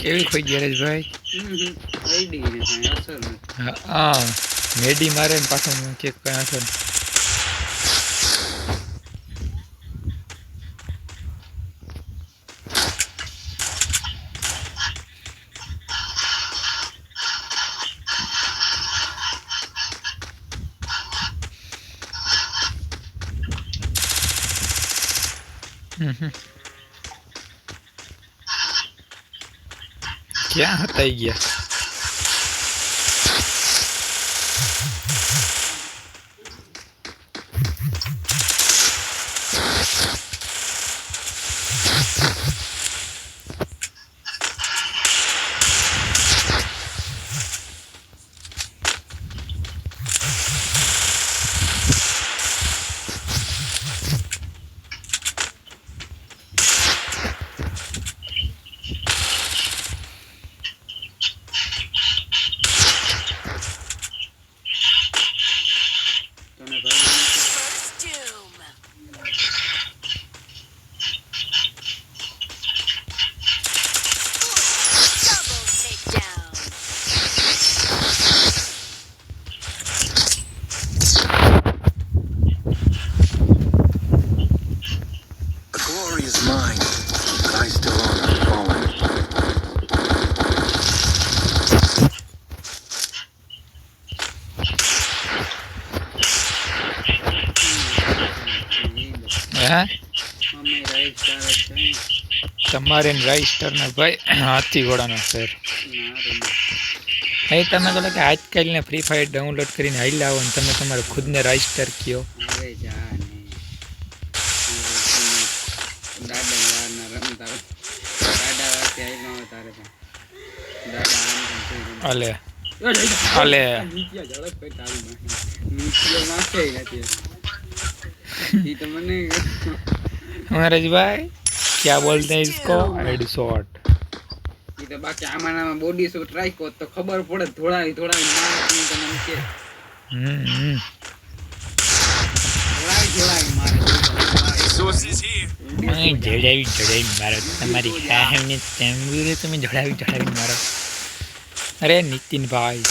કેવી ખોઈ ગેરેજભાઈ? આઈડી ને કાંઈ અસર નથી. હા મેડી મારે ને પાછો કે કઈ અસર. ક્યાં હતા ઈ ગયા? તને ભાઈ અમે રાઈટ તારે છે તમારે રાઈસ્ટર ને ભાઈ હાથી ઘોડાનો શેર. એ તમે તો કે આજકાલને ફ્રી ફાયર ડાઉનલોડ કરીને હાઈ લાવો ને તમે તમારે ખુદને રાઈસ્ટર કયો. હવે જા ને દાદા વાર ના રમતા દાદા વાતે આઈમાં તારે પણ દાદા અલે અલે નીચે ઝડપ કઈ તાળી નીચે માથે નથી ઈ તો મને મહારાજભાઈ क्या बोलते हैं इसको? हेडशॉट. ઈ તો બાકી આમાં બોડી શોટ રાખ્યો તો ખબર પડે થોડાવી મારતી તો મને કે થોડાવી મારે જડાવી મારો તમારી કાહેમને તેમને તમે જડાવી મારો. અરે નીતિનભાઈ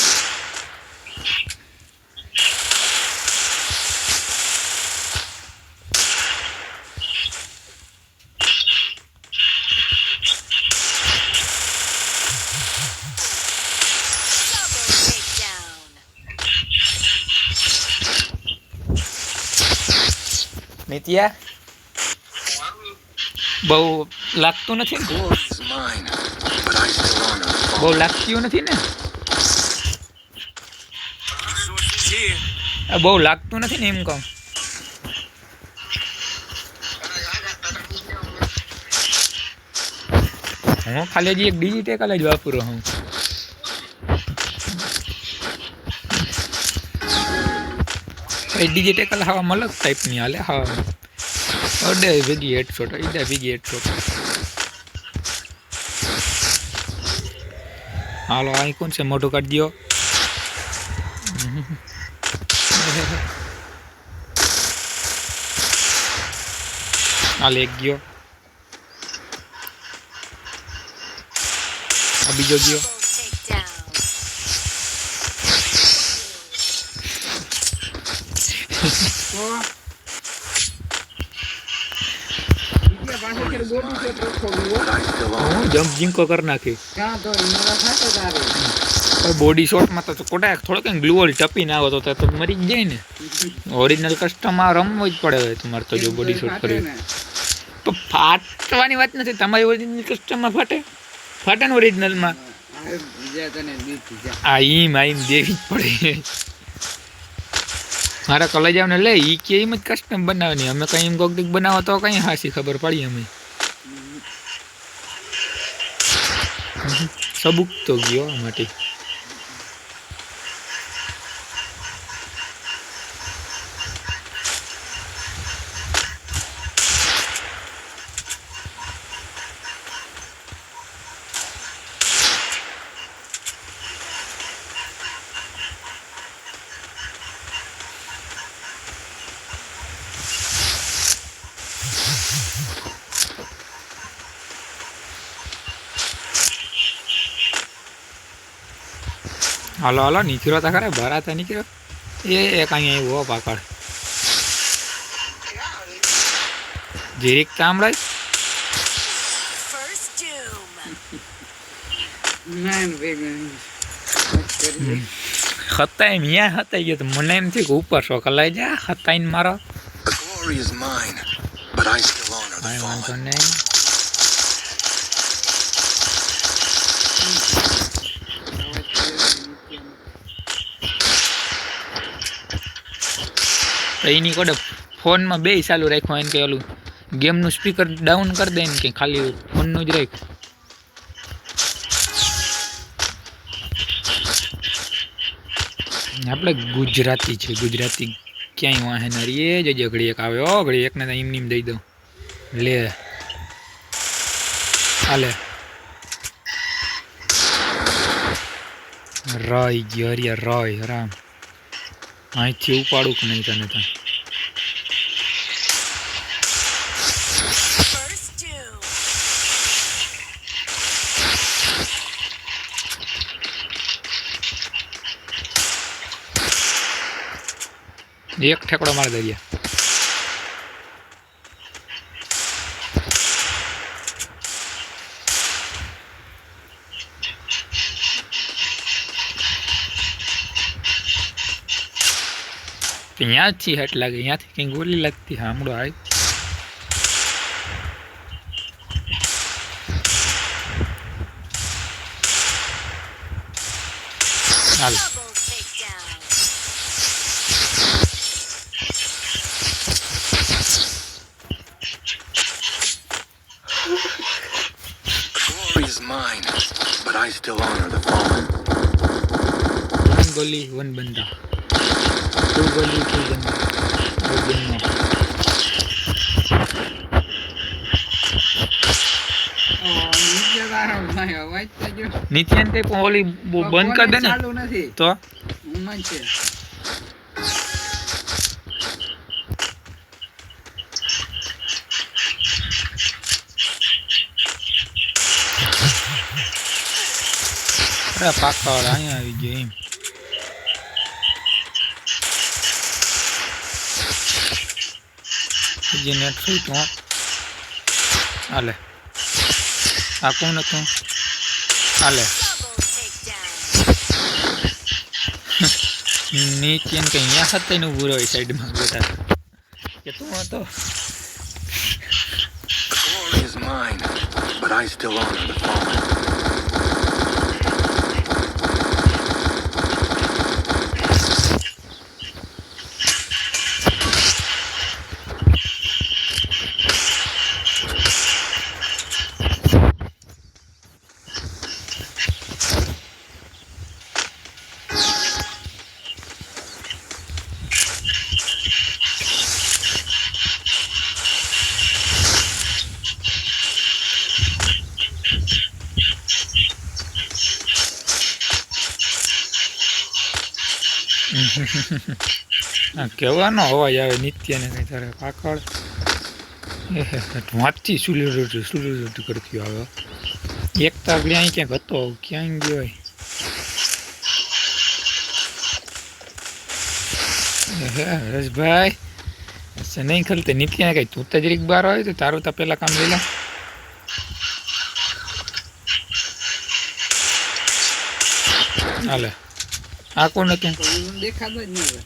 નિત્યા બહુ લાગતું નથી ને? બહુ લાગતું નથી ને? બહુ લાગતું નથી ને એમ કહું. હું ખાલી હજી એક ડિજિટેકલ જ વાપરું હું. ડિજિટેકલ હવા મલક ટાઈપની હાલે. હા અડે ભેગી હેડશોટ ઈડા ભેગી હેડશોટ. હાલો અહીં કોણ છે? મોટું કાઢી દો. હાલ એક ગયો. આ બીજો ગયો. જમ્પ જીંકો કરી નાખી. બોડી શોટમાં તો કોટા થોડોક ગ્લુઅલ ટપીને આવો તો મરી જ જાય ને. ઓરિજિનલ કસ્ટમમાં રમવું જ પડે હવે તમારે તો. જો બોડી શોટ કરવી તો ફાટવાની વાત નથી. તમારી ઓરિજિનલ કસ્ટમમાં ફાટે ને ઓરિજિનલમાં. આ ઈમ દેવી જ પડે. મારા કોલેજ આવને લે ઈ કે એમ જ કસ્ટમ બનાવે નહીં. અમે કઈ એમ કોક બનાવો તો કઈ હાસી ખબર પડી. અમે સબુક તો ગયો માટે. હાલો હાલો નીકળ્યો તા ખરે ભરાતા નીકળ્યો એ કાંઈ આવ્યો પાકડ જીરીક ચામડાય ના ભેગા હતાઈ મિયા હતાઈ ગયો તો મને એમ થયું કે ઉપર શો કલાઈ જા હતાઈને મારો The glory is mine, but I still honor the કાંઈ વાંધો fallen. નહીં તો એની કોડે ફોનમાં બે ચાલુ રાખ્યો એને કે ઓલું ગેમનું સ્પીકર ડાઉન કરી દે ને કે ખાલી ફોનનું જ રાખ આપણે ગુજરાતી છે ગુજરાતી ક્યાંય વાહે ના રીએ જ ઘડી એક આવે ઓ ઘડી એકને તો એમ દઈ દઉં લે હાલે રાય ગયો અરે રાય રામ અહીંથી ઉપાડું કે નહીં તને ત્યાં એક ઠેકડો મારી દરિયા ત્યાંથી હટ લાગે ત્યાંથી કઈ ગોલી લાગતી હામડો આવી હાલ Glory is mine, but I still honor the fallen. One गोली वन बंदा टू गोली टू बंदा दो बंदा નીચે તારો ભાઈ અવાજ તો જો નિત્યાન કઈ પણ ઓલી બંધ કરી દે ને ચાલુ નથી તો ઉમર છે અરે પાકડ અહીંયા આવી ગયો એમ જે નેટ થઈ તો હાલે આ કોણ હતું હાલે નીચે કે અહીંયા હતા ને ઉભું રહ્યો સાઈડમાં બેઠા કે તું હતો The glory is mine, but I still honor the fallen. કહેવાનો અવાજ આવે નિત્યને કઈ તારે પાકડ વાંચથી સુલું કરતી આવે એક તો આગળ અહીં ક્યાંક હતો ક્યાંય ગયો હોય હરેશભાઈ નહીં ખલતે નિત્યને કઈ તું તો જરીક બાર હોય તો તારું તો પેલા કામ લઈ લે હાલે આ કોણ હતું દેખાતો જ નહીં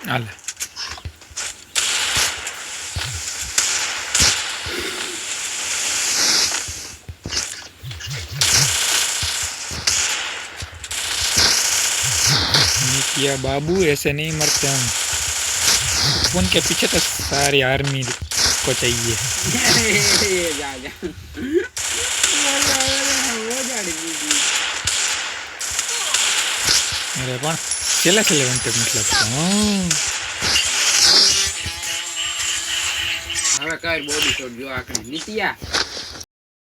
હાલે नित्या बाबू ऐसे नहीं मरते हम उनके पीछे तो सारी आर्मी को चाहिए જા જા वो गाड़ी અરે પણ છેલ્લે વંટેજ મતલબ હવે કઈ બોડી શોટ જો આખરે નીતિયા